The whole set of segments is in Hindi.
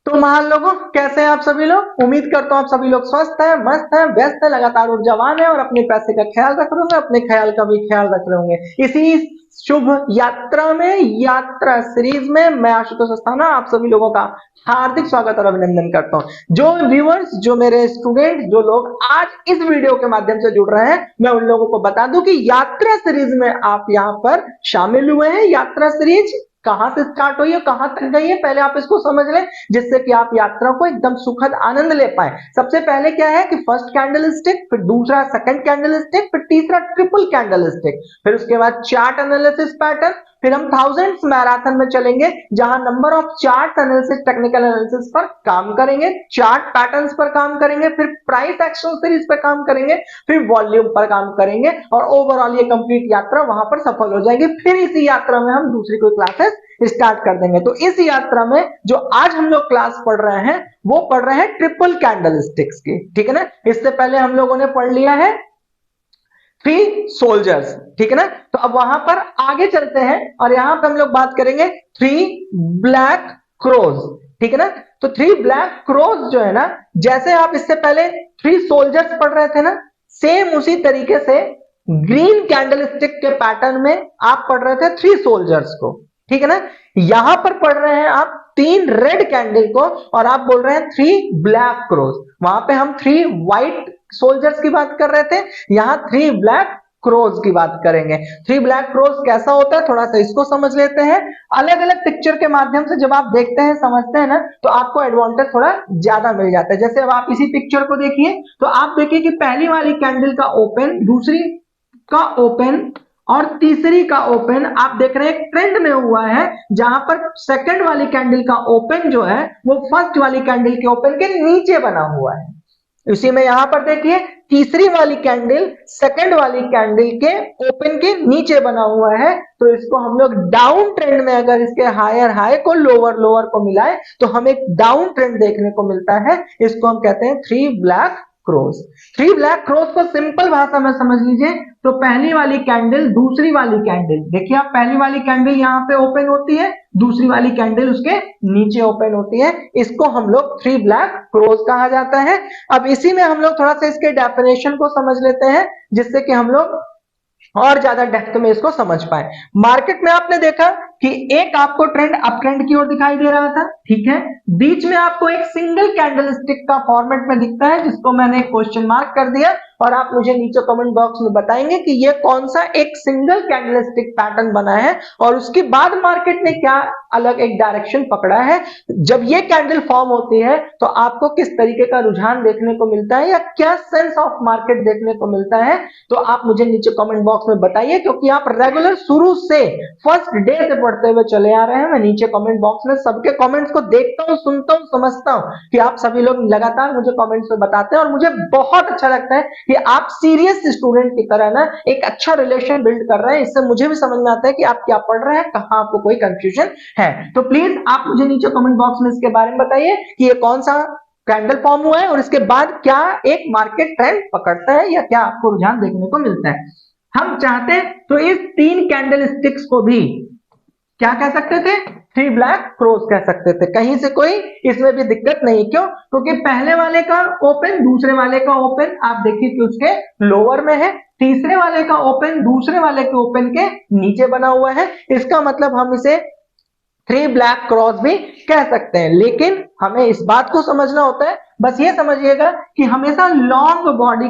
तो महान लोगों, कैसे हैं आप सभी लोग? उम्मीद करता हूँ आप सभी लोग स्वस्थ हैं, मस्त हैं, व्यस्त हैं, लगातार ऊर्जावान हैं और अपने पैसे का ख्याल रख रहे होंगे, अपने ख्याल का भी ख्याल रख रहे होंगे। इसी शुभ यात्रा में, यात्रा सीरीज में मैं आशुतोष अस्थाना आप सभी लोगों का हार्दिक स्वागत और अभिनंदन करता हूँ। जो व्यूअर्स, जो मेरे स्टूडेंट, जो लोग आज इस वीडियो के माध्यम से जुड़ रहे हैं, मैं उन लोगों को बता दूं कि यात्रा सीरीज में आप यहाँ पर शामिल हुए हैं। यात्रा सीरीज कहां से स्टार्ट हुई है, कहां तक गई है, पहले आप इसको समझ लें, जिससे कि आप यात्रा को एकदम सुखद आनंद ले पाए। सबसे पहले क्या है कि फर्स्ट कैंडल स्टिक, फिर दूसरा सेकंड कैंडल स्टिक, फिर तीसरा ट्रिपल कैंडल स्टिक, फिर उसके बाद चार्ट एनालिसिस पैटर्न, फिर हम थाउजेंड्स मैराथन में चलेंगे, जहां number of chart analysis, technical analysis पर काम करेंगे, चार्ट पैटर्न्स पर काम करेंगे, फिर प्राइस एक्शन सीरीज पर काम करेंगे, फिर वॉल्यूम पर काम करेंगे और ओवरऑल ये कंप्लीट यात्रा वहां पर सफल हो जाएगी। फिर इसी यात्रा में हम दूसरी कोई क्लासेस स्टार्ट कर देंगे। तो इस यात्रा में जो आज हम लोग क्लास पढ़ रहे हैं वो पढ़ रहे हैं ट्रिपल कैंडल स्टिक्स की, ठीक है ना। इससे पहले हम लोगों ने पढ़ लिया है थ्री सोल्जर्स, ठीक है ना। तो अब वहां पर आगे चलते हैं और यहां पर हम लोग बात करेंगे थ्री ब्लैक क्रोज, ठीक है ना। तो थ्री ब्लैक क्रोज जो है ना, जैसे आप इससे पहले थ्री सोल्जर्स पढ़ रहे थे ना, सेम उसी तरीके से ग्रीन कैंडल स्टिक के पैटर्न में आप पढ़ रहे थे थ्री सोल्जर्स को, ठीक है ना। यहां पर पढ़ रहे हैं आप तीन रेड कैंडल को और आप बोल रहे हैं थ्री ब्लैक क्रोज। वहां पे हम थ्री व्हाइट सोल्जर्स की बात कर रहे थे, यहां थ्री ब्लैक क्रोज की बात करेंगे। थ्री ब्लैक क्रोज कैसा होता है, थोड़ा सा इसको समझ लेते हैं। अलग अलग पिक्चर के माध्यम से जब आप देखते हैं, समझते हैं ना, तो आपको एडवांटेज थोड़ा ज्यादा मिल जाता है। जैसे अब आप इसी पिक्चर को देखिए, तो आप देखिए कि पहली वाली कैंडल का ओपन, दूसरी का ओपन और तीसरी का ओपन आप देख रहे हैं ट्रेंड में हुआ है, जहां पर सेकंड वाली कैंडल का ओपन जो है वो फर्स्ट वाली कैंडल के ओपन के नीचे बना हुआ है। इसी में यहां पर देखिए तीसरी वाली कैंडल सेकंड वाली कैंडल के ओपन के नीचे बना हुआ है। तो इसको हम लोग डाउन ट्रेंड में, अगर इसके हायर हाई को लोअर लोअर को मिलाए तो हमें एक डाउन ट्रेंड देखने को मिलता है। इसको हम कहते हैं three black crows. Three black crows को सिंपल भाषा में समझ लीजिए तो पहली वाली कैंडल, दूसरी वाली कैंडल, देखिए आप पहली वाली कैंडल यहां पे ओपन होती है, दूसरी वाली कैंडल उसके नीचे ओपन होती है, इसको हम लोग थ्री ब्लैक क्रोज कहा जाता है। अब इसी में हम लोग थोड़ा सा इसके डेफिनेशन को समझ लेते हैं, जिससे कि हम लोग और ज्यादा डेप्थ में इसको समझ पाए। मार्केट में आपने देखा कि एक आपको ट्रेंड अप ट्रेंड की ओर दिखाई दे रहा था, ठीक है। बीच में आपको एक सिंगल कैंडल स्टिक का फॉर्मेट में दिखता है, जिसको मैंने एक क्वेश्चन मार्क कर दिया और आप मुझे नीचे कमेंट बॉक्स में बताएंगे कि ये कौन सा एक सिंगल कैंडल स्टिक पैटर्न बना है और उसके बाद मार्केट ने क्या अलग एक डायरेक्शन पकड़ा है। जब ये कैंडल फॉर्म होती है तो आपको किस तरीके का रुझान देखने को मिलता है या क्या सेंस ऑफ मार्केट देखने को मिलता है, तो आप मुझे नीचे कमेंट बॉक्स में बताइए। क्योंकि आप रेगुलर शुरू से फर्स्ट डे से पढ़ते हुए चले आ रहे हैं, मैं नीचे कमेंट बॉक्स में सबके कमेंट्स को देखता हूं, सुनता हूं, समझता हूं कि आप सभी लोग लगातार मुझे कमेंट्स में बताते हैं और मुझे बहुत अच्छा लगता है कि आप सीरियस स्टूडेंट की तरह ना एक अच्छा रिलेशन बिल्ड कर रहे हैं। इससे मुझे भी समझ में आता है कि आप क्या पढ़ रहे हैं, कहां आपको कोई कंफ्यूजन है। तो प्लीज आप मुझे नीचे कमेंट बॉक्स में इसके बारे में बताइए कि ये कौन सा कैंडल फॉर्म हुआ है और इसके बाद क्या एक मार्केट ट्रेंड पकड़ता है या क्या आपको रुझान देखने को मिलता है। हम चाहते हैं तो इस तीन कैंडल स्टिक्स को भी क्या कह सकते थे, थ्री ब्लैक क्रोज कह सकते थे। कहीं से कोई इसमें भी दिक्कत नहीं, क्यों? क्योंकि पहले वाले का ओपन, दूसरे वाले का ओपन आप देखिए कि उसके लोअर में है, तीसरे वाले का ओपन दूसरे वाले के ओपन के नीचे बना हुआ है। इसका मतलब हम इसे थ्री ब्लैक क्रॉस भी कह सकते हैं। लेकिन हमें इस बात को समझना होता है, बस ये समझिएगा कि हमेशा लॉन्ग बॉडी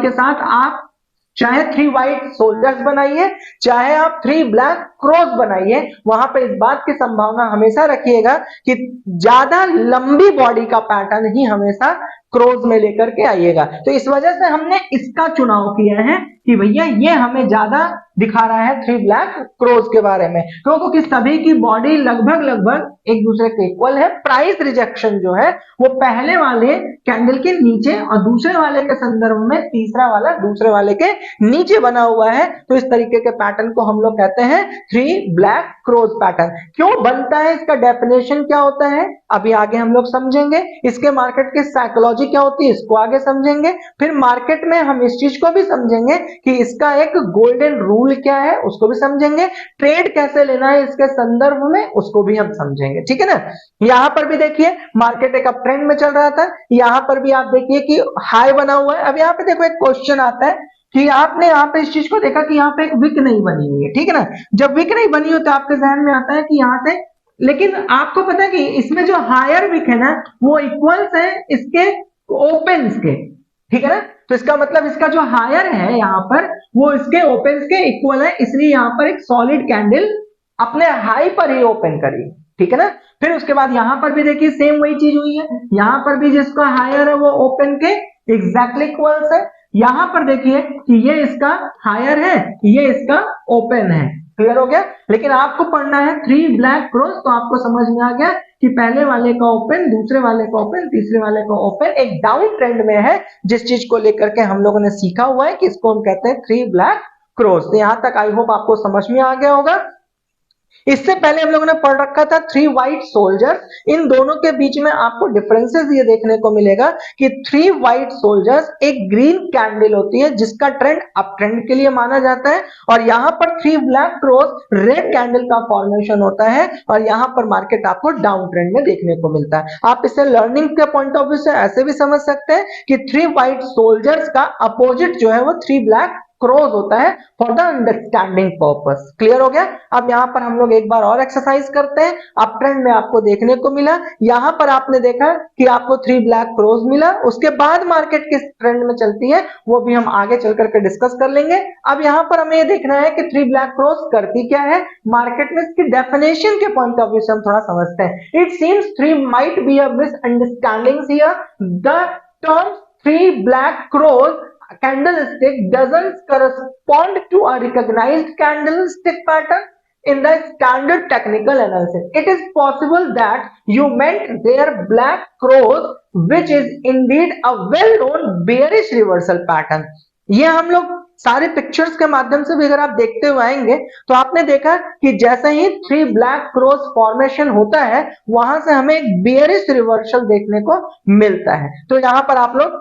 के साथ आप चाहे थ्री व्हाइट सोल्जर्स बनाइए, चाहे आप थ्री ब्लैक क्रॉस बनाइए, वहां पे इस बात की संभावना हमेशा रखिएगा कि ज्यादा लंबी बॉडी का पैटर्न ही हमेशा क्रॉस में लेकर के आइएगा। तो इस वजह से हमने इसका चुनाव किया है कि भैया ये हमें ज्यादा दिखा रहा है थ्री ब्लैक क्रॉस के बारे में, क्योंकि सभी की बॉडी लगभग एक दूसरे के इक्वल है। प्राइस रिजेक्शन जो है वो पहले वाले कैंडल के नीचे और दूसरे वाले के संदर्भ में तीसरा वाला दूसरे वाले के नीचे बना हुआ है। तो इस तरीके के पैटर्न को हम लोग कहते हैं थ्री ब्लैक क्रॉस पैटर्न। क्यों बनता है, इसका डेफिनेशन क्या होता है, अभी आगे हम लोग समझेंगे। इसके मार्केट की साइकोलॉजी क्या होती है इसको आगे समझेंगे। फिर मार्केट में हम इस चीज को भी समझेंगे कि इसका एक गोल्डन रूल क्या है उसको भी समझेंगे। ट्रेड कैसे लेना है इसके संदर्भ में उसको भी हम समझेंगे, ठीक है ना। यहां पर भी देखिए मार्केट एक अप ट्रेंड में चल रहा था, यहां पर भी आप देखिए कि हाई बना हुआ है। अब यहाँ पे देखो एक क्वेश्चन आता है कि आपने यहाँ पे इस चीज को देखा कि यहाँ पे एक विक नहीं बनी हुई है, ठीक है ना। जब विक नहीं बनी हो तो आपके जहन में आता है कि यहाँ से, लेकिन आपको पता है कि इसमें जो हायर विक है ना वो इक्वल्स है इसके ओपन्स के, ठीक है ना। तो इसका मतलब इसका जो हायर है यहाँ पर वो इसके ओपन्स के इक्वल है, इसलिए यहाँ पर एक सॉलिड कैंडल अपने हाई पर ही ओपन करी, ठीक है ना। फिर उसके बाद यहां पर भी देखिए सेम वही चीज हुई है, यहां पर भी जिसका हायर है वो ओपन के एग्जैक्टली इक्वल्स है। यहां पर देखिए कि ये इसका हायर है, ये इसका ओपन है, क्लियर हो गया। लेकिन आपको पढ़ना है थ्री ब्लैक क्रॉस, तो आपको समझ में आ गया कि पहले वाले का ओपन, दूसरे वाले का ओपन, तीसरे वाले का ओपन एक डाउन ट्रेंड में है, जिस चीज को लेकर के हम लोगों ने सीखा हुआ है कि इसको हम कहते हैं थ्री ब्लैक क्रॉस। तो यहां तक आई होप आपको समझ में आ गया होगा। इससे पहले हम लोगों ने पढ़ रखा था थ्री व्हाइट सोल्जर्स। इन दोनों के बीच में आपको डिफरेंसेस ये देखने को मिलेगा कि थ्री व्हाइट सोल्जर्स एक ग्रीन कैंडल होती है जिसका ट्रेंड अप ट्रेंड के लिए माना जाता है, और यहां पर three black cross red candle का फॉर्मेशन होता है, और यहां पर मार्केट आपको डाउन ट्रेंड में देखने को मिलता है। आप इसे लर्निंग के पॉइंट ऑफ व्यू से ऐसे भी समझ सकते हैं कि थ्री व्हाइट सोल्जर्स का अपोजिट जो है वो थ्री ब्लैक क्रॉस होता है for the understanding purpose. Clear हो गया। अब यहां पर हम लोग एक बार और एक्सरसाइज करते हैं। अप ट्रेंड में आपको देखने को मिला, यहां पर आपने देखा कि आपको थ्री ब्लैक क्रॉस मिला, उसके बाद मार्केट किस ट्रेंड में चलती है वो भी हम आगे चल करके डिस्कस कर लेंगे। अब यहां पर हमें ये देखना है कि थ्री ब्लैक क्रॉस करती क्या है मार्केट में, इसकी डेफिनेशन के पॉइंट ऑफ व्यू से हम थोड़ा समझते हैं। It seems three might be a misunderstandings here. The term three black cross candlestick doesn't correspond to a recognized candlestick pattern in the standard technical analysis. It is possible that you meant their black cross, which is indeed a well-known bearish reversal pattern. ये हम लोग सारे पिक्चर्स के माध्यम से भी अगर आप देखते हुए आएंगे तो आपने देखा कि जैसे ही थ्री ब्लैक क्रॉस फॉर्मेशन होता है वहां से हमें एक बेयरिश रिवर्सल देखने को मिलता है। तो यहां पर आप लोग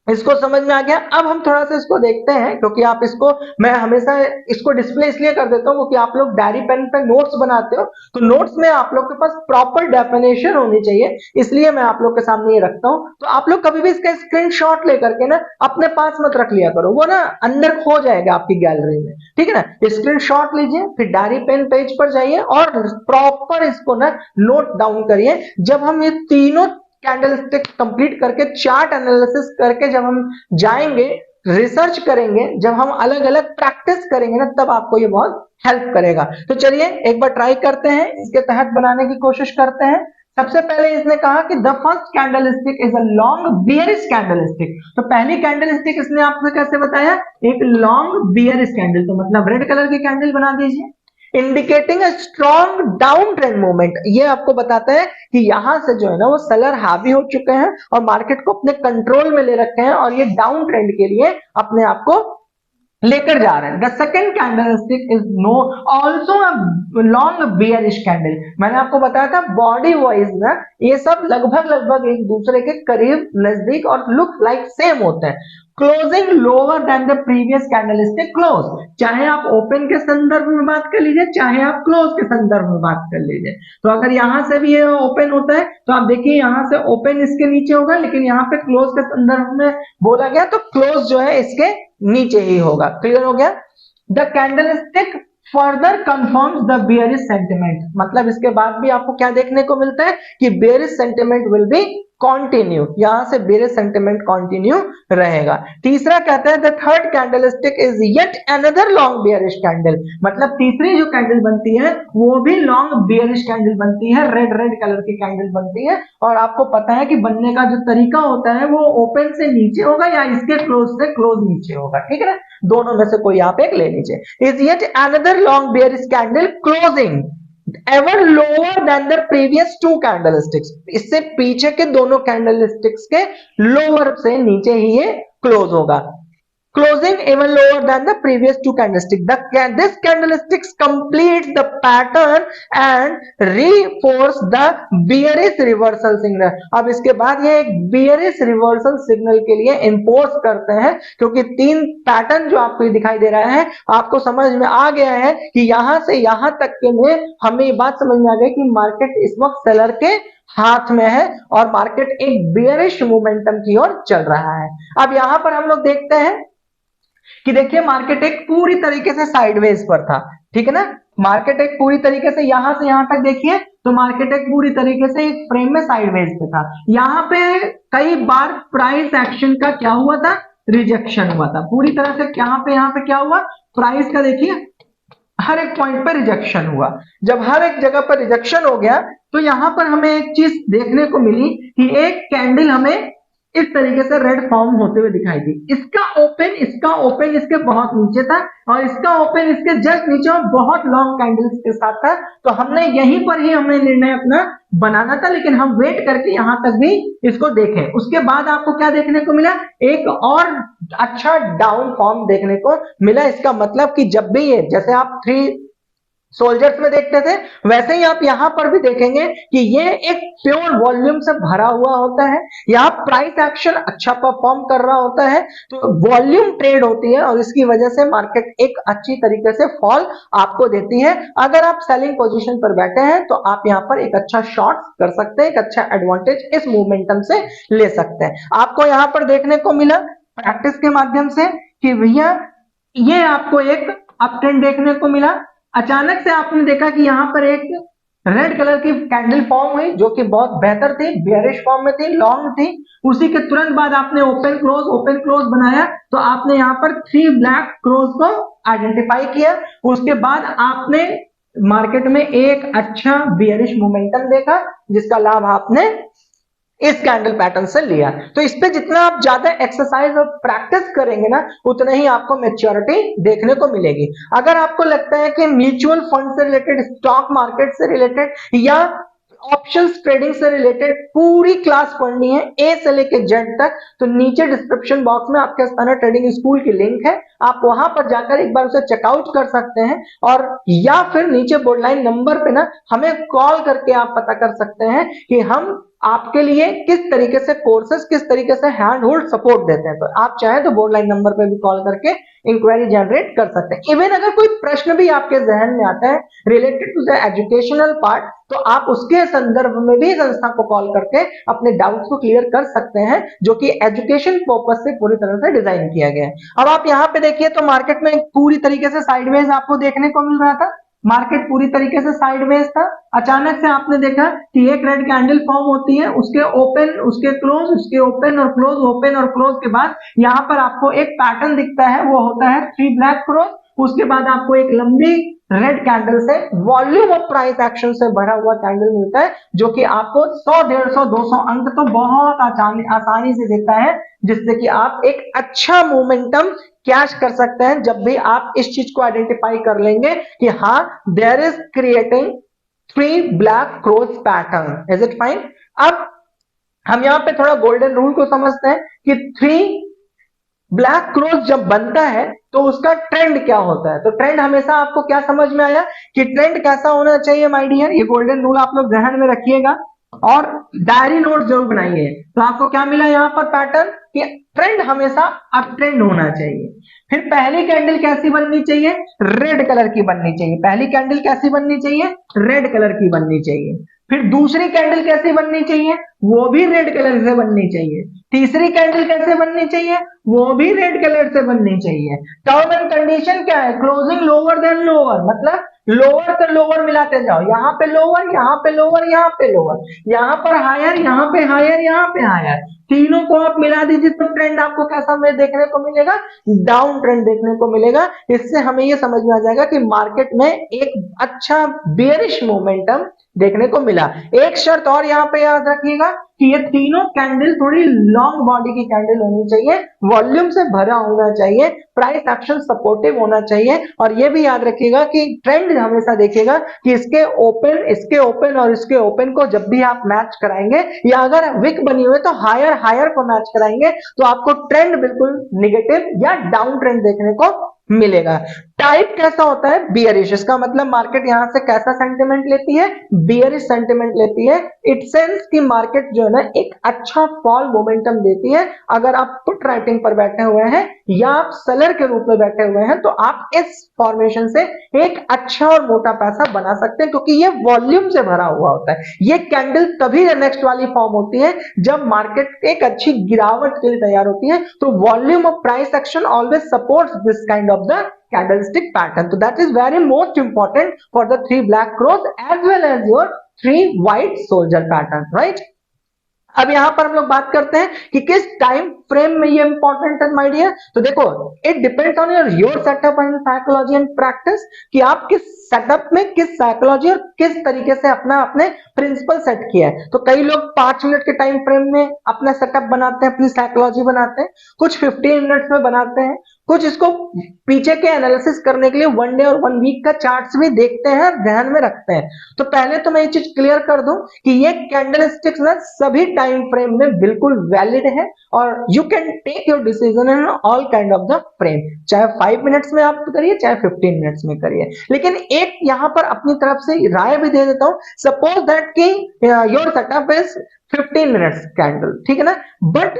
इसको समझ में आ गया। अब हम थोड़ा सा इसको देखते हैं, क्योंकि आप इसको, मैं हमेशा इसको डिस्प्ले इसलिए कर देता हूं क्योंकि आप लोग डायरी पेन पे नोट्स बनाते हो, तो नोट्स में आप लोग के पास प्रॉपर डेफिनेशन होनी चाहिए, इसलिए मैं आप लोग के सामने ये रखता हूं। तो आप लोग कभी भी इसका स्क्रीनशॉट लेकर के ना अपने पास मत रख लिया करो, वो ना अंदर खो जाएगा आपकी गैलरी में, ठीक है ना। स्क्रीनशॉट लीजिए, फिर डायरी पेन पेज पर जाइए और प्रॉपर इसको ना नोट डाउन करिए। जब हम ये तीनों कैंडलस्टिक कंप्लीट करके चार्ट एनालिसिस करके जब हम जाएंगे, रिसर्च करेंगे, जब हम अलग अलग प्रैक्टिस करेंगे ना, तब आपको ये बहुत हेल्प करेगा। तो चलिए एक बार ट्राई करते हैं, इसके तहत बनाने की कोशिश करते हैं। सबसे पहले इसने कहा कि the first candlestick is a long bearish candlestick. तो पहली कैंडलस्टिक इसने आपको कैसे बताया, एक लॉन्ग बियरिश कैंडल, तो मतलब रेड कलर की कैंडल बना दीजिए, indicating a strong down trend movement. ये आपको बताता है कि यहां से जो है ना वो सेलर हावी हो चुके हैं और मार्केट को अपने कंट्रोल में ले रखे हैं, और ये डाउन ट्रेंड के लिए अपने आप को लेकर जा रहे हैं। The second candlestick is no also long bearish candle. मैंने आपको बताया था बॉडी वाइज ना ये सब लगभग लगभग एक दूसरे के करीब, नजदीक और लुक लाइक सेम होते हैं। Closing lower than the previous candlestick close, चाहे आप ओपन के संदर्भ में बात कर लीजिए, चाहे आप क्लोज के संदर्भ में बात कर लीजिए। तो अगर यहां से भी ये ओपन होता है तो आप देखिए यहां से ओपन इसके नीचे होगा, लेकिन यहाँ पे क्लोज के संदर्भ में बोला गया तो क्लोज जो है इसके नीचे ही होगा। क्लियर हो गया। The candlestick further confirms the bearish sentiment, मतलब इसके बाद भी आपको क्या देखने को मिलता है कि bearish sentiment will be continue, यहां से बेयरिश सेंटिमेंट कंटिन्यू रहेगा। तीसरा कहता है the third candlestick is yet another long bearish candle, मतलब तीसरी जो कैंडल बनती है वो भी लॉन्ग बेयरिश कैंडल बनती है, रेड रेड कलर की कैंडल बनती है। और आपको पता है कि बनने का जो तरीका होता है वो ओपन से नीचे होगा या इसके क्लोज से क्लोज नीचे होगा, ठीक है ना, दोनों में से कोई आप एक ले लीजिए। Is yet another long bearish candle closing ever lower than the previous two candlesticks, इससे पीछे के दोनों कैंडलस्टिक्स के लोअर से नीचे ही ये क्लोज होगा। closing even lower than the previous two candlestick. This candlesticks completes the pattern and reinforce the bearish reversal signal. अब इसके बाद ये एक bearish reversal signal के लिए enforce करते हैं, क्योंकि तीन पैटर्न जो आपको दिखाई दे रहा है आपको समझ में आ गया है कि यहां से यहां तक के लिए हमें ये बात समझ में आ गई कि मार्केट इस वक्त सेलर के हाथ में है और मार्केट एक बेयरिश मोमेंटम की ओर चल रहा है। अब यहां पर हम लोग देखते हैं कि देखिए मार्केट एक पूरी तरीके से साइडवेज पर था, ठीक है ना। मार्केट एक पूरी तरीके से यहां तक देखिए तो मार्केट एक पूरी तरीके से एक फ्रेम में साइडवेज पे था। यहां पे कई बार प्राइस एक्शन का क्या हुआ था, रिजेक्शन हुआ था पूरी तरह से। यहाँ पे क्या हुआ, प्राइस का देखिए हर एक पॉइंट पर रिजेक्शन हुआ। जब हर एक जगह पर रिजेक्शन हो गया तो यहां पर हमें एक चीज देखने को मिली कि एक कैंडल हमें इस तरीके से रेड फॉर्म होते हुए दिखाई दी। इसका ओपन इसके बहुत नीचे था और इसका ओपन इसके जस्ट नीचे और बहुत लॉन्ग कैंडल्स के साथ था। तो हमने यहीं पर ही हमें निर्णय अपना बनाना था, लेकिन हम वेट करके यहां तक भी इसको देखें। उसके बाद आपको क्या देखने को मिला, एक और अच्छा डाउन फॉर्म देखने को मिला। इसका मतलब कि जब भी ये जैसे आप 3 सोल्जर्स में देखते थे वैसे ही आप यहां पर भी देखेंगे कि ये एक प्योर वॉल्यूम से भरा हुआ होता है। यहां प्राइस एक्शन अच्छा परफॉर्म कर रहा होता है तो वॉल्यूम ट्रेड होती है और इसकी वजह से मार्केट एक अच्छी तरीके से फॉल आपको देती है। अगर आप सेलिंग पोजीशन पर बैठे हैं तो आप यहां पर एक अच्छा शॉर्ट कर सकते हैं, एक अच्छा एडवांटेज इस मोमेंटम से ले सकते हैं। आपको यहां पर देखने को मिला प्रैक्टिस के माध्यम से कि भैया ये आपको एक अप ट्रेंड देखने को मिला। अचानक से आपने देखा कि यहां पर एक रेड कलर की कैंडल फॉर्म हुई जो कि बहुत बेहतर थी, बेयरिश फॉर्म में थी, लॉन्ग थी। उसी के तुरंत बाद आपने ओपन क्लोज बनाया तो आपने यहां पर 3 ब्लैक क्रोज को आइडेंटिफाई किया। उसके बाद आपने मार्केट में एक अच्छा बेयरिश मोमेंटम देखा जिसका लाभ आपने इस कैंडल पैटर्न से लिया। तो इस पे जितना आप ज्यादा एक्सरसाइज और प्रैक्टिस करेंगे ना उतना ही आपको मैच्योरिटी देखने को मिलेगी। अगर आपको लगता है कि म्यूचुअल फंड से रिलेटेड, स्टॉक मार्केट से रिलेटेड या ऑप्शंस ट्रेडिंग से रिलेटेड पूरी क्लास पढ़नी है ए से लेकर जेड तक, तो नीचे डिस्क्रिप्शन बॉक्स में आपके स्थाना ट्रेडिंग स्कूल की लिंक है, आप वहां पर जाकर एक बार उसे चेकआउट कर सकते हैं। और या फिर नीचे बोर्ड लाइन नंबर पे ना हमें कॉल करके आप पता कर सकते हैं कि हम आपके लिए किस तरीके से कोर्सेस, किस तरीके से हैंड होल्ड सपोर्ट देते हैं। तो आप चाहे तो बोर्ड लाइन नंबर पे भी कॉल करके इंक्वायरी जनरेट कर सकते हैं। इवन अगर कोई प्रश्न भी आपके जहन में आता है related to the educational part तो आप उसके संदर्भ में भी संस्था को कॉल करके अपने डाउट्स को क्लियर कर सकते हैं, जो कि एजुकेशन पर्पस से पूरी तरह से डिजाइन किया गया है। अब आप यहाँ पे देखिए तो मार्केट में पूरी तरीके से साइडवेज आपको देखने को मिल रहा था। मार्केट पूरी तरीके से साइडवेज था। अचानक से आपने देखा कि एक रेड कैंडल फॉर्म होती है, उसके ओपन, उसके क्लोज, उसके ओपन और क्लोज, ओपन और क्लोज के बाद यहाँ पर आपको एक पैटर्न दिखता है, वो होता है 3 ब्लैक क्रॉस। उसके बाद आपको एक लंबी रेड कैंडल से वॉल्यूम ऑफ प्राइस एक्शन से भरा हुआ कैंडल मिलता है जो कि आपको 100, 150, 200 अंक तो बहुत आसानी से देता है, जिससे कि आप एक अच्छा मोमेंटम कैच कर सकते हैं जब भी आप इस चीज को आइडेंटिफाई कर लेंगे कि हाँ there is creating 3 black cross pattern. Is it fine? अब हम यहां पे थोड़ा गोल्डन रूल को समझते हैं कि 3 ब्लैक क्रॉस जब बनता है तो उसका ट्रेंड क्या होता है। तो ट्रेंड हमेशा आपको क्या समझ में आया कि ट्रेंड कैसा होना चाहिए माय डियर, ये गोल्डन रूल आप लोग ध्यान में रखिएगा और डायरी नोट जरूर बनाइए। तो आपको क्या मिला यहाँ पर पैटर्न कि ट्रेंड हमेशा अप ट्रेंड होना चाहिए। फिर पहली कैंडल कैसी बननी चाहिए, रेड कलर की बननी चाहिए। पहली कैंडल कैसी बननी चाहिए, रेड कलर की बननी चाहिए। फिर दूसरी कैंडल कैसी बननी चाहिए, वो भी रेड कलर से बननी चाहिए। तीसरी कैंडल कैसे बननी चाहिए, वो भी रेड कलर से बननी चाहिए। टर्म एंड कंडीशन क्या है, क्लोजिंग लोअर देन लोअर, मतलब लोअर से लोअर मिलाते जाओ। यहाँ पे लोअर, यहाँ पे लोअर, यहाँ पे लोअर, यहाँ पर हायर, यहाँ पे हायर, यहाँ पे हायर, तीनों को आप मिला दीजिए तो ट्रेंड आपको कैसा में देखने को मिलेगा, डाउन ट्रेंड देखने को मिलेगा। इससे हमें ये समझ में आ जाएगा कि मार्केट में एक अच्छा बेयरिश मोमेंटम देखने को मिला। एक शर्त और यहाँ पे याद रखिएगा कि ये तीनों कैंडल थोड़ी लॉन्ग बॉडी की कैंडल होनी चाहिए, वॉल्यूम से भरा होना चाहिए, प्राइस एक्शन सपोर्टिव होना चाहिए, और ये भी याद रखिएगा कि ट्रेंड हमेशा देखिएगा कि इसके ओपन और इसके ओपन को जब भी आप मैच कराएंगे, या अगर विक बनी हुई तो हायर हायर को मैच कराएंगे, तो आपको ट्रेंड बिल्कुल निगेटिव या डाउन ट्रेंड देखने को मिलेगा। टाइप कैसा होता है? बियरिश। इसका मतलब मार्केट यहां से कैसा सेंटिमेंट लेती है? बियरिश सेंटिमेंट लेती है। इट सेंस की मार्केट जो है ना एक अच्छा फॉल मोमेंटम देती है। अगर आप पुट राइटिंग पर बैठे हुए हैं या आप सेलर के रूप में बैठे हुए हैं, तो आप इस फॉर्मेशन से एक अच्छा और मोटा पैसा बना सकते हैं, क्योंकि ये वॉल्यूम से भरा हुआ होता है। ये कैंडल तभी नेक्स्ट वाली फॉर्म होती है जब मार्केट एक अच्छी गिरावट के लिए तैयार होती है, तो volume of price action always supports this kind of the candlestick pattern. So that is very most important for the three black crows as well as your three white soldier pattern, right? अब यहां पर हम लोग बात करते हैं कि किस टाइम फ्रेम में ये इंपॉर्टेंट है माय डियर। तो देखो, it depends on your setup and psychology and practice, कि आप किस सेटअप में किस साइकोलॉजी और किस तरीके से अपने प्रिंसिपल सेट किया है। तो कई लोग 5 मिनट के टाइम फ्रेम में अपना सेटअप बनाते हैं, अपनी साइकोलॉजी बनाते हैं, कुछ 15 मिनट्स में बनाते हैं, कुछ इसको पीछे के एनालिसिस करने के लिए 1 डे और 1 वीक का चार्ट्स भी देखते हैं, ध्यान में रखते हैं। तो पहले तो मैं ये चीज क्लियर कर दूं कि ये कैंडलस्टिक्स ना सभी टाइम फ्रेम में बिल्कुल वैलिड है, और you can take your decision in all kind of the frame, चाहे 5 मिनट्स में आप करिए चाहे 15 मिनट्स में करिए। लेकिन एक यहां पर अपनी तरफ से राय भी दे देता हूं, सपोज दैट कि your setup is 15 minutes candle, ठीक है ना, बट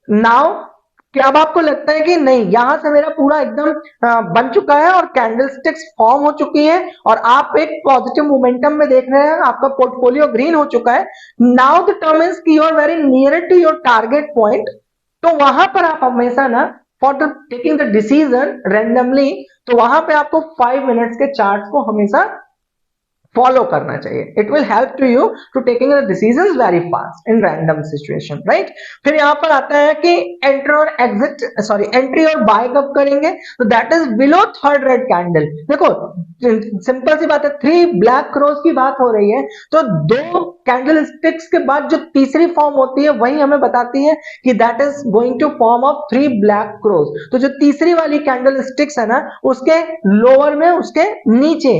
नाउ क्या अब आपको लगता है कि नहीं, यहां से मेरा पूरा एकदम बन चुका है और कैंडलस्टिक्स फॉर्म हो चुकी है और आप एक पॉजिटिव मोमेंटम में देख रहे हैं, आपका पोर्टफोलियो ग्रीन हो चुका है, नाउ द टर्म इज कि you are very near to your target point, तो वहां पर आप हमेशा ना for the taking the decision randomly, तो वहां पे आपको 5 मिनट्स के चार्ट को हमेशा फॉलो करना चाहिए। It will help to you to taking the decisions very fast in random situation, right. फिर यहां पर आता है कि एंटर और एग्जिट, सॉरी एंट्री और बाय कब करेंगे, तो that is below third red candle. देखो सिंपल सी बात है, 3 ब्लैक क्रोज की बात हो रही है, तो 2 कैंडल स्टिक्स के बाद जो तीसरी फॉर्म होती है वही हमें बताती है कि that is going to form of 3 black crows. तो जो तीसरी वाली कैंडल स्टिक्स है ना, उसके लोअर में, उसके नीचे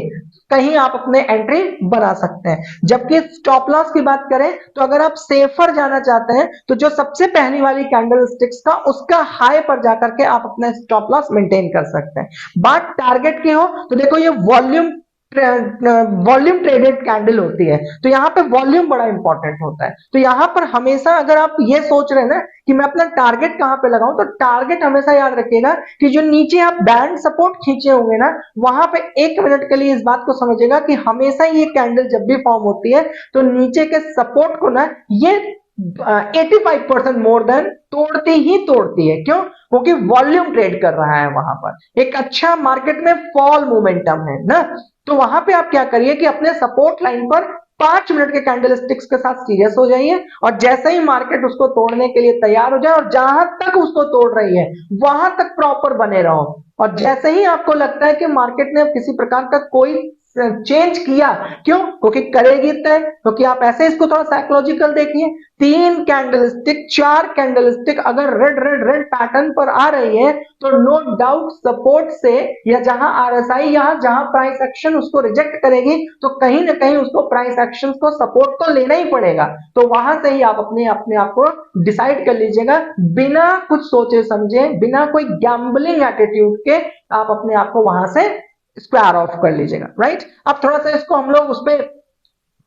कहीं आप अपने एंट्री बना सकते हैं। जबकि स्टॉप लॉस की बात करें तो अगर आप सेफर जाना चाहते हैं तो जो सबसे पहली वाली कैंडल स्टिक्स का उसका हाई पर जाकर के आप अपना स्टॉप लॉस मेंटेन कर सकते हैं। बात टारगेट की हो तो देखो ये वॉल्यूम ट्रेडेड कैंडल होती है, तो यहां पे वॉल्यूम बड़ा इंपॉर्टेंट होता है। तो यहां पर हमेशा अगर आप ये सोच रहे हैं ना कि मैं अपना टारगेट कहां पे लगाऊं, तो टारगेट हमेशा याद रखिएगा कि जो नीचे आप बैंड सपोर्ट खींचे होंगे ना, वहां पे 1 मिनट के लिए इस बात को समझिएगा कि हमेशा ये कैंडल जब भी फॉर्म होती है तो नीचे के सपोर्ट को ना ये 85% मोर देन तोड़ती ही तोड़ती है। क्यों? क्योंकि वॉल्यूम ट्रेड कर रहा है वहां पर, एक अच्छा मार्केट में फॉल मोमेंटम है ना। तो वहां पे आप क्या करिए कि अपने सपोर्ट लाइन पर 5 मिनट के कैंडल स्टिक्स के साथ सीरियस हो जाइए, और जैसे ही मार्केट उसको तोड़ने के लिए तैयार हो जाए और जहां तक उसको तोड़ रही है वहां तक प्रॉपर बने रहो, और जैसे ही आपको लगता है कि मार्केट ने किसी प्रकार का कोई चेंज किया, क्यों? क्योंकि करेगी तय, क्योंकि आप ऐसे इसको थोड़ा साइकोलॉजिकल देखिए, 3 कैंडलस्टिक 4 कैंडलस्टिक अगर रेड रेड रेड पैटर्न पर आ रही है तो नो डाउट सपोर्ट से, या जहां आरएसआई यहां जहां प्राइस एक्शन उसको रिजेक्ट करेगी, तो कहीं ना कहीं उसको प्राइस एक्शन को सपोर्ट तो लेना ही पड़ेगा। तो वहां से ही आप अपने आप को डिसाइड कर लीजिएगा, बिना कुछ सोचे समझे, बिना कोई गैम्बलिंग एटीट्यूड के आप अपने आप को वहां से स्क्वायर ऑफ कर लीजिएगा, राइट। अब थोड़ा सा इसको हम लोग उस पर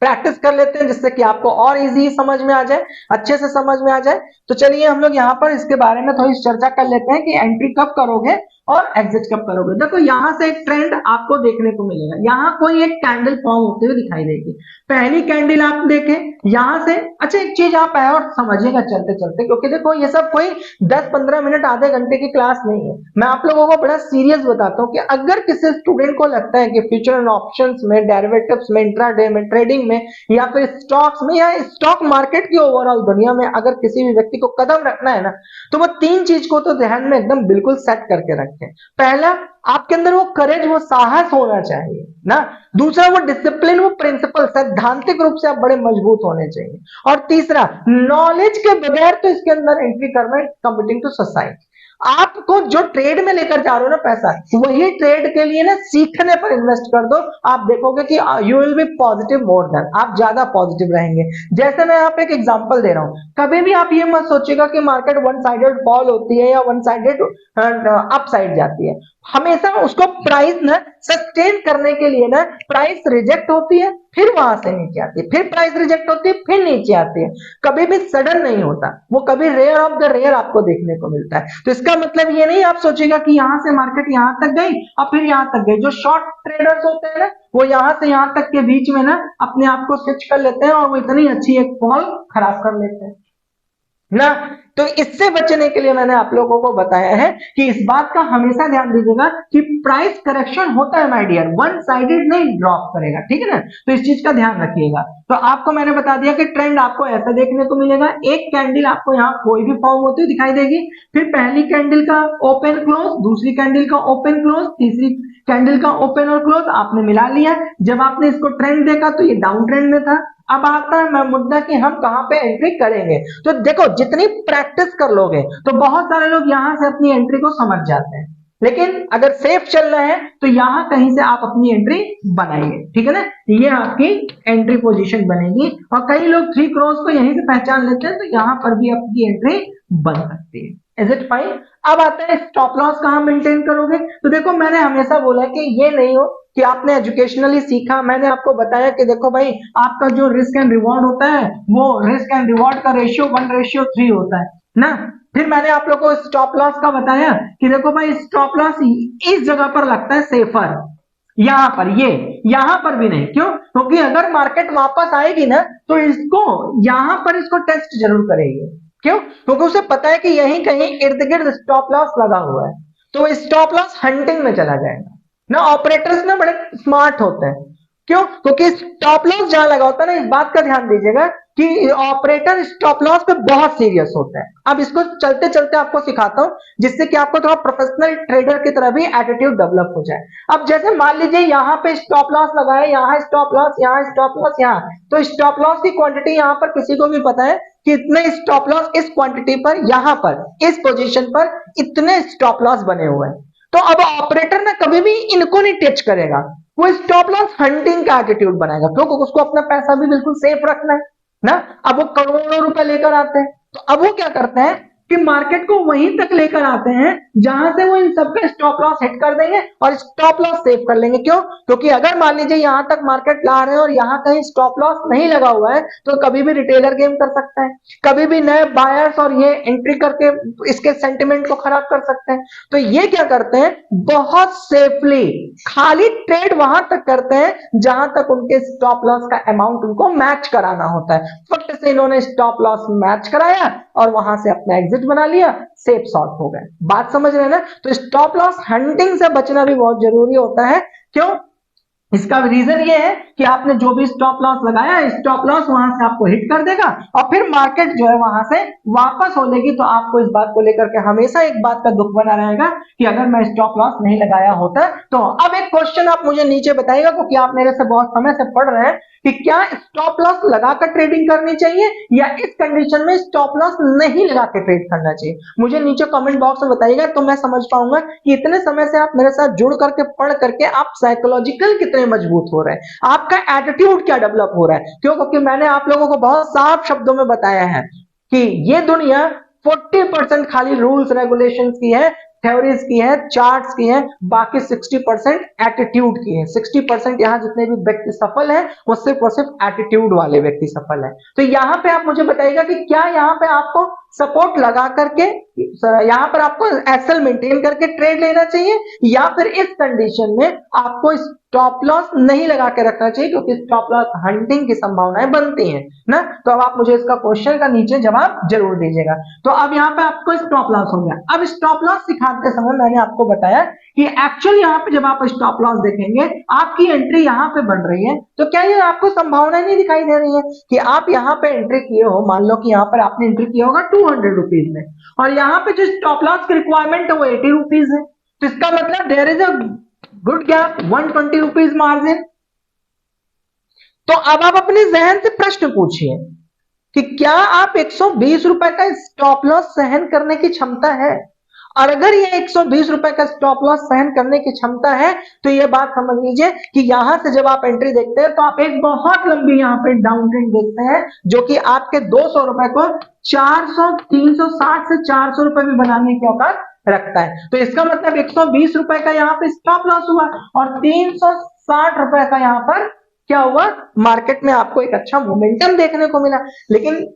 प्रैक्टिस कर लेते हैं जिससे कि आपको और इजी समझ में आ जाए, अच्छे से समझ में आ जाए। तो चलिए हम लोग यहाँ पर इसके बारे में थोड़ी चर्चा कर लेते हैं कि एंट्री कब करोगे और एग्जिट कब करोगे। देखो यहां से एक ट्रेंड आपको देखने को मिलेगा, यहां कोई एक कैंडल फॉर्म होते हुए दिखाई देगी, पहली कैंडल आप देखें यहां से। अच्छा एक चीज आप है और समझिएगा चलते चलते, क्योंकि देखो ये सब कोई 10-15 मिनट आधे घंटे की क्लास नहीं है, मैं आप लोगों को बड़ा सीरियस बताता हूँ कि अगर किसी स्टूडेंट को लगता है कि फ्यूचर एंड ऑप्शंस में, डेरिवेटिव्स में, इंट्राडे में, ट्रेडिंग में, या फिर स्टॉक्स में, या स्टॉक मार्केट की ओवरऑल दुनिया में अगर किसी भी व्यक्ति को कदम रखना है ना, तो वो 3 चीज को तो ध्यान में एकदम बिल्कुल सेट करके रखें। पहला, आपके अंदर वो करेज, वो साहस होना चाहिए, ना। दूसरा वो डिसिप्लिन, वो प्रिंसिपल, सैद्धांतिक रूप से आप बड़े मजबूत होने चाहिए। और तीसरा, नॉलेज के बगैर तो इसके अंदर एंट्री करना है कमिटिंग टू सोसाइटी। आपको जो ट्रेड में लेकर जा रहे हो ना पैसा, वही ट्रेड के लिए ना सीखने पर इन्वेस्ट कर दो। आप देखोगे कि you will be positive more than, आप ज्यादा पॉजिटिव रहेंगे। जैसे मैं यहाँ पे एक एग्जांपल दे रहा हूं, कभी भी आप ये मत सोचिएगा कि मार्केट वन साइडेड फॉल होती है या वन साइडेड अप साइड जाती है। हमेशा उसको प्राइस ना सस्टेन करने के लिए ना प्राइस रिजेक्ट होती है, फिर वहां से नीचे आती है, फिर प्राइस रिजेक्ट होती है, फिर नीचे आती है। कभी भी सडन नहीं होता, वो कभी रेयर ऑफ द रेयर आपको देखने को मिलता है। तो इसका मतलब ये नहीं आप सोचेगा कि यहां से मार्केट यहां तक गई और फिर यहां तक गई। जो शॉर्ट ट्रेडर्स होते हैं ना, वो यहां से यहां तक के बीच में ना अपने आप को स्विच कर लेते हैं और वो इतनी अच्छी एक फॉल खराब कर लेते हैं ना। तो इससे बचने के लिए मैंने आप लोगों को बताया है कि इस बात का हमेशा ध्यान दीजिएगा कि प्राइस करेक्शन होता है माय डियर, वन साइडेड नहीं ड्रॉप करेगा, ठीक है ना। तो इस चीज का ध्यान रखिएगा। तो आपको मैंने बता दिया कि ट्रेंड आपको ऐसा देखने को मिलेगा, एक कैंडल आपको यहाँ कोई भी फॉर्म होती हुई दिखाई देगी, फिर पहली कैंडल का ओपन क्लोज, दूसरी कैंडल का ओपन क्लोज, तीसरी कैंडल का ओपन और क्लोज आपने मिला लिया। जब आपने इसको ट्रेंड देखा तो ये डाउन ट्रेंड में था। अब आता है मुद्दा कि हम कहां पे एंट्री करेंगे। तो देखो, जितनी प्रैक्टिस कर लोगे तो बहुत सारे लोग यहां से अपनी एंट्री को समझ जाते हैं, लेकिन अगर सेफ चलना है तो यहां कहीं से आप अपनी एंट्री बनाएंगे, ठीक है ना। ये आपकी एंट्री पोजीशन बनेगी और कई लोग थ्री क्रॉस को यहीं से पहचान लेते हैं, तो यहां पर भी आपकी एंट्री बन सकती है। Is it fine? अब आता है स्टॉप लॉस कहां मेंटेन करोगे। तो देखो, मैंने हमेशा बोला कि ये नहीं हो कि आपने एजुकेशनली सीखा, मैंने आपको बताया कि देखो भाई, आपका जो रिस्क एंड रिवॉर्ड होता है वो रिस्क एंड रिवॉर्ड का रेशियो 1:3 होता है ना। फिर मैंने आप लोगों को स्टॉप लॉस का बताया कि देखो भाई, स्टॉप लॉस इस जगह पर लगता है सेफर, यहां पर, ये यहां पर भी नहीं। क्यों? क्योंकि अगर मार्केट वापस आएगी ना तो इसको यहां पर इसको टेस्ट जरूर करेगी। क्यों? क्योंकि उसे पता है कि यहीं कहीं इर्द गिर्द स्टॉप लॉस लगा हुआ है, तो स्टॉप लॉस हंटिंग में चला जाएगा ना। ऑपरेटर्स ना बड़े स्मार्ट होते हैं। क्यों? क्योंकि स्टॉप लॉस जहां लगा होता है ना, इस बात का ध्यान दीजिएगा कि ऑपरेटर स्टॉप लॉस पे बहुत सीरियस होता है। अब इसको चलते चलते आपको सिखाता हूं, जिससे कि आपको थोड़ा प्रोफेशनल ट्रेडर की तरह भी एटीट्यूड डेवलप हो जाए। अब जैसे मान लीजिए यहाँ पे स्टॉप लॉस लगा है, यहाँ स्टॉप लॉस, यहाँ स्टॉप लॉस, यहाँ, तो स्टॉप लॉस की क्वांटिटी यहाँ पर किसी को भी पता है कि इतने स्टॉप लॉस इस क्वांटिटी पर, यहाँ पर इस पोजीशन पर इतने स्टॉप लॉस बने हुए हैं। तो अब ऑपरेटर ना कभी भी इनको नहीं टच करेगा, वो स्टॉप लॉस हंटिंग का एटीट्यूड बनाएगा, क्योंकि उसको अपना पैसा भी बिल्कुल सेफ रखना है ना। अब वो करोड़ों रुपए लेकर आते हैं, तो अब वो क्या करते हैं कि मार्केट को वहीं तक लेकर आते हैं जहां से वो इन सब पे स्टॉप लॉस हिट कर देंगे और स्टॉप लॉस सेव कर लेंगे। क्यों? क्योंकि अगर मान लीजिए यहां तक मार्केट ला रहे हैं और यहां कहीं स्टॉप लॉस नहीं लगा हुआ है, तो कभी भी रिटेलर गेम कर सकता है, कभी भी नए बायर्स और ये एंट्री करके इसके सेंटिमेंट को खराब कर सकते हैं। तो ये क्या करते हैं, बहुत सेफली खाली ट्रेड वहां तक करते हैं जहां तक उनके स्टॉप लॉस का अमाउंट उनको मैच कराना होता है। फट से इन्होंने स्टॉप लॉस मैच कराया और वहां से अपना एग्जिट बना लिया, सेफ शॉर्ट हो गए। बात समझ रहे हैं ना। तो स्टॉप लॉस हंटिंग से बचना भी बहुत जरूरी होता है। क्यों? इसका रीजन ये है कि आपने जो भी स्टॉप लॉस लगाया, स्टॉप लॉस वहां से आपको हिट कर देगा और फिर मार्केट जो है वहां से वापस हो लेगी। तो आपको इस बात को लेकर के हमेशा एक बात का दुख बना रहेगा कि अगर मैं स्टॉप लॉस नहीं लगाया होता तो। अब एक क्वेश्चन आप मुझे नीचे बताइएगा, क्योंकि आप मेरे से बहुत समय से पढ़ रहे हैं कि क्या स्टॉप लॉस लगाकर ट्रेडिंग करनी चाहिए या इस कंडीशन में स्टॉप लॉस नहीं लगा के ट्रेड करना चाहिए। मुझे नीचे कमेंट बॉक्स में बताइएगा, तो मैं समझ पाऊंगा कि इतने समय से आप मेरे साथ जुड़ करके पढ़ करके आप साइकोलॉजिकल कितने मजबूत हो रहे हैं, आपका एटीट्यूड क्या डेवलप हो रहा है। क्यों? क्योंकि मैंने आप लोगों को बहुत साफ शब्दों में बताया है कि ये दुनिया 40% खाली रूल्स रेगुलेशन की है, थ्योरीज की है, चार्ट्स की है, बाकी 60% एटीट्यूड की है। 60% यहाँ जितने भी व्यक्ति सफल हैं वो सिर्फ और सिर्फ एटीट्यूड वाले व्यक्ति सफल हैं। तो यहाँ पे आप मुझे बताइएगा कि क्या यहाँ पे आपको सपोर्ट लगा करके यहाँ पर आपको एसएल मेंटेन करके ट्रेड लेना चाहिए, या फिर इस कंडीशन में आपको स्टॉप लॉस नहीं लगा के रखना चाहिए, क्योंकि स्टॉप लॉस हंटिंग की संभावनाएं बनती हैं ना। तो अब आप मुझे इसका क्वेश्चन का नीचे जवाब जरूर दीजिएगा। तो अब यहाँ पे आपको स्टॉप लॉस हो गया। अब स्टॉप लॉस सिखाते समय मैंने आपको बताया कि एक्चुअली यहाँ पे जब आप स्टॉप लॉस देखेंगे, आपकी एंट्री यहाँ पे बन रही है, तो क्या ये आपको संभावना नहीं दिखाई दे रही है कि आप यहाँ पे एंट्री किए हो, मान लो कि यहाँ पर आपने एंट्री किया होगा 200 रुपीज में, और यहाँ पे जो स्टॉप लॉस की रिक्वायरमेंट है वो 80 रुपीज है। तो इसका मतलब there is a good gap, 120 rupees margin. तो अब आप अपने जहन से प्रश्न पूछिए कि क्या आप 120 रुपए का स्टॉप लॉस सहन करने की क्षमता है? और अगर ये 120 रुपए का स्टॉप लॉस सहन करने की क्षमता है तो ये बात समझ लीजिए कि यहां से जब आप एंट्री देखते हैं तो आप एक बहुत लंबी यहां पे डाउन ट्रेंड देखते हैं जो कि आपके 200 रुपए को 400, 360 से 400 रुपए भी बनाने की औकात रखता है। तो इसका मतलब 120 रुपए का यहाँ पे स्टॉप लॉस हुआ और 360 रुपए का यहाँ पर क्या हुआ, मार्केट में आपको एक अच्छा मोमेंटम देखने को मिला। लेकिन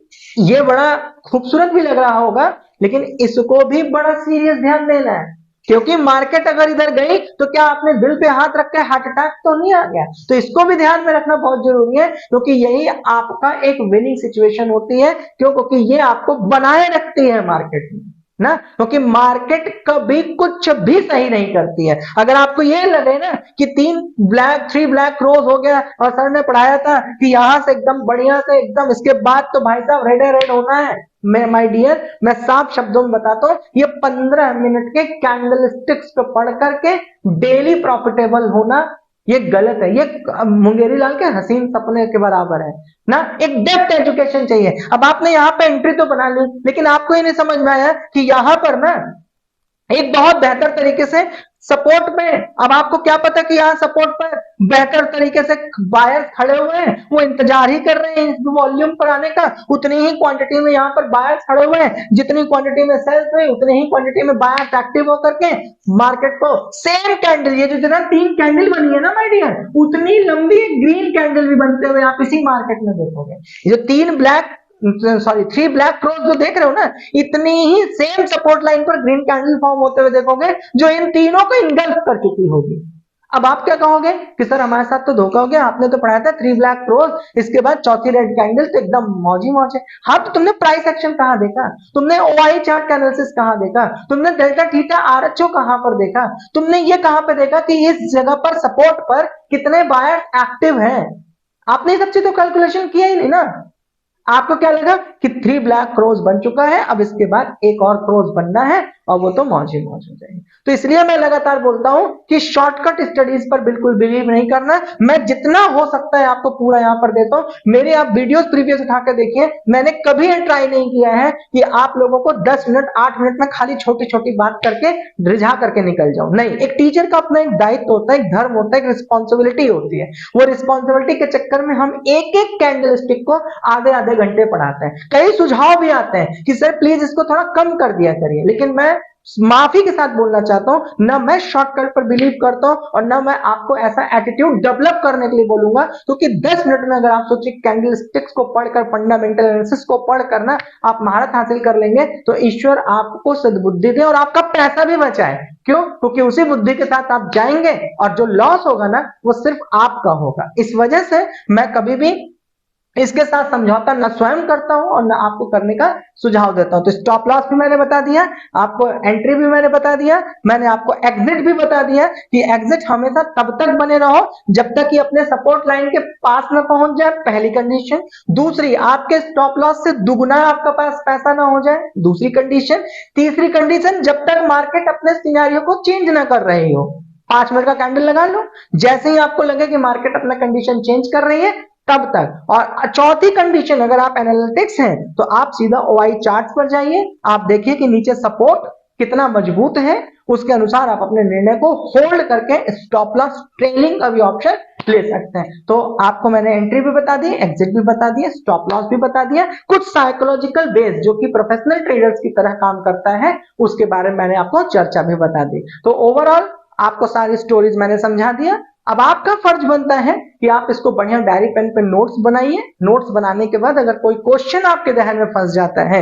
ये बड़ा खूबसूरत भी लग रहा होगा, लेकिन इसको भी बड़ा सीरियस ध्यान देना है, क्योंकि मार्केट अगर इधर गई तो क्या आपने दिल पे हाथ रख के हार्ट अटैक तो नहीं आ गया? तो इसको भी ध्यान में रखना बहुत जरूरी है, क्योंकि यही आपका एक विनिंग सिचुएशन होती है। क्यों? क्योंकि ये आपको बनाए रखती है मार्केट में ना, क्योंकि मार्केट कभी कुछ भी सही नहीं करती है। अगर आपको ये लगे ना कि 3 ब्लैक क्रोज हो गया और सर ने पढ़ाया था कि यहां से एकदम बढ़िया से एकदम इसके बाद तो भाई साहब रेड रेड होना है, मैं माय डियर मैं साफ शब्दों में बताता हूं, ये 15 मिनट के कैंडल स्टिक्स पे पढ़ करके डेली प्रॉफिटेबल होना ये गलत है। ये मुंगेरी लाल के हसीन सपने के बराबर है ना। एक डेप्थ एजुकेशन चाहिए। अब आपने यहाँ पे एंट्री तो बना ली, लेकिन आपको ये नहीं समझ में आया कि यहां पर ना एक बहुत बेहतर तरीके से सपोर्ट में, अब आपको क्या पता कि यहाँ सपोर्ट पर बेहतर तरीके से बायर्स खड़े हुए हैं, वो इंतजार ही कर रहे हैं इस वॉल्यूम पर आने का। उतनी ही क्वांटिटी में यहाँ पर बायर्स खड़े हुए हैं, जितनी क्वांटिटी में सेल्स हुई उतनी ही क्वांटिटी में बायर्स एक्टिव होकर के मार्केट को सेम कैंडल, ये जो जितना 3 कैंडल बनी है ना माय डियर, उतनी लंबी ग्रीन कैंडल भी बनते हुए आप इसी मार्केट में देखोगे। ये जो 3 ब्लैक क्रोस जो देख रहे हो ना, इतनी ही सेम सपोर्ट लाइन पर ग्रीन कैंडल फॉर्म होते हुए देखोगे जो इन तीनों को इनगल्फ कर चुकी होगी। अब आप क्या कहोगे कि सर हमारे साथ तो धोखा हो गया, आपने तो पढ़ाया था 3 ब्लैक क्रोस, इसके बाद चौथी रेड कैंडल, तो एकदम मौजी मौज है। हाँ, तो तुमने प्राइस एक्शन कहां देखा? तुमने ओआई चार्ट एनालिसिस कहां देखा? तुमने डेल्टा थीटा आरएचओ कहां पर देखा? तुमने ये कहां पर देखा कि इस जगह पर सपोर्ट पर कितने बायर एक्टिव हैं? आपने ये सब चीज तो कैलकुलेशन किया ही नहीं ना। आपको क्या लगा कि 3 ब्लैक क्रोस बन चुका है, अब इसके बाद एक और क्रोस बनना है और वो तो मौज ही मौज हो जाएगी। तो इसलिए मैं लगातार बोलता हूं कि शॉर्टकट स्टडीज पर बिल्कुल बिलीव नहीं करना। मैं जितना हो सकता है आपको पूरा यहां पर देता हूं। मेरे आप वीडियोस प्रीवियस उठाकर देखिए, मैंने कभी ये ट्राई नहीं किया है कि आप लोगों को 10 मिनट 8 मिनट में खाली छोटी छोटी बात करके रिझा करके निकल जाऊं। नहीं, एक टीचर का अपना एक दायित्व होता है, एक धर्म होता है, एक रिस्पॉन्सिबिलिटी होती है। वो रिस्पॉन्सिबिलिटी के चक्कर में हम एक एक कैंडल स्टिक को आधे आधे घंटे पढ़ाते हैं। कई सुझाव भी आते हैं कि सर प्लीज इसको थोड़ा कम कर दिया करिए, लेकिन मैं माफी के साथ बोलना चाहता हूं, ना मैं शॉर्टकट पर बिलीव करता हूं और ना मैं आपको ऐसा एटीट्यूड डेवलप करने के लिए बोलूंगा, क्योंकि 10 मिनट में अगर आप सोचिए कैंडल स्टिक्स को पढ़कर, फंडामेंटल एनालिसिस को पढ़कर ना आप महारत हासिल कर लेंगे, तो ईश्वर आपको सद्बुद्धि दे और आपका पैसा भी बचाए। क्यों? क्योंकि उसी बुद्धि के साथ आप जाएंगे और जो लॉस होगा ना वो सिर्फ आपका होगा। इस वजह से मैं कभी भी इसके साथ समझौता न स्वयं करता हूं और न आपको करने का सुझाव देता हूं। तो स्टॉप लॉस भी मैंने बता दिया आपको, एंट्री भी मैंने बता दिया, मैंने आपको एग्जिट भी बता दिया कि एग्जिट हमेशा तब तक बने रहो जब तक कि अपने सपोर्ट लाइन के पास में पहुंच जाए, पहली कंडीशन। दूसरी, आपके स्टॉप लॉस से दुगना आपका पास पैसा ना हो जाए, दूसरी कंडीशन। तीसरी कंडीशन, जब तक मार्केट अपने सिनेरियो को चेंज ना कर रही हो। 5 मिनट का कैंडल लगा लो, जैसे ही आपको लगे कि मार्केट अपना कंडीशन चेंज कर रही है तब तक। और चौथी कंडीशन, अगर आप एनालिटिक्स हैं तो आप सीधा ओआई चार्ट पर जाइए, आप देखिए कि नीचे सपोर्ट कितना मजबूत है, उसके अनुसार आप अपने निर्णय को होल्ड करके स्टॉप लॉस ट्रेलिंग का भी ऑप्शन ले सकते हैं। तो आपको मैंने एंट्री भी बता दी, एग्जिट भी बता दिया, स्टॉप लॉस भी बता दिया, कुछ साइकोलॉजिकल बेस जो कि प्रोफेशनल ट्रेडर्स की तरह काम करता है उसके बारे में मैंने आपको चर्चा भी बता दी। तो ओवरऑल आपको सारी स्टोरीज मैंने समझा दिया। अब आपका फर्ज बनता है कि आप इसको बढ़िया डायरी पेन पे नोट्स बनाइए। नोट्स बनाने के बाद अगर कोई क्वेश्चन आपके जहन में फंस जाता है,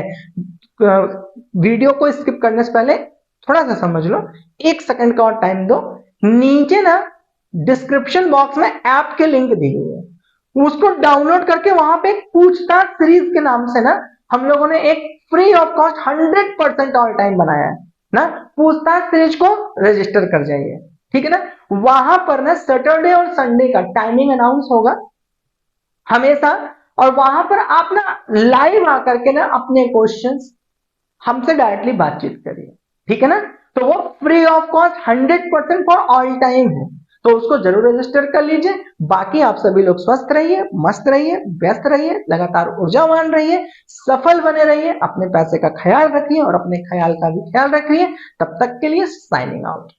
वीडियो को स्किप करने से पहले थोड़ा सा समझ लो, 1 सेकंड का और टाइम दो। नीचे ना डिस्क्रिप्शन बॉक्स में ऐप के लिंक दी गई है, उसको डाउनलोड करके वहां पे पूछताछ सीरीज के नाम से ना हम लोगों ने एक free of cost 100% all time बनाया है ना। पूछताछ सीरीज को रजिस्टर कर जाइए, ठीक है ना। वहां पर ना सैटरडे और संडे का टाइमिंग अनाउंस होगा हमेशा, और वहां पर आप ना लाइव आकर के ना अपने क्वेश्चंस हमसे डायरेक्टली बातचीत करिए, ठीक है ना। तो वो free of cost 100% for all time है, तो उसको जरूर रजिस्टर कर लीजिए। बाकी आप सभी लोग स्वस्थ रहिए, मस्त रहिए, व्यस्त रहिए, लगातार ऊर्जावान रहिए, सफल बने रहिए, अपने पैसे का ख्याल रखिए और अपने ख्याल का भी ख्याल रखिए। तब तक के लिए साइनिंग आउट।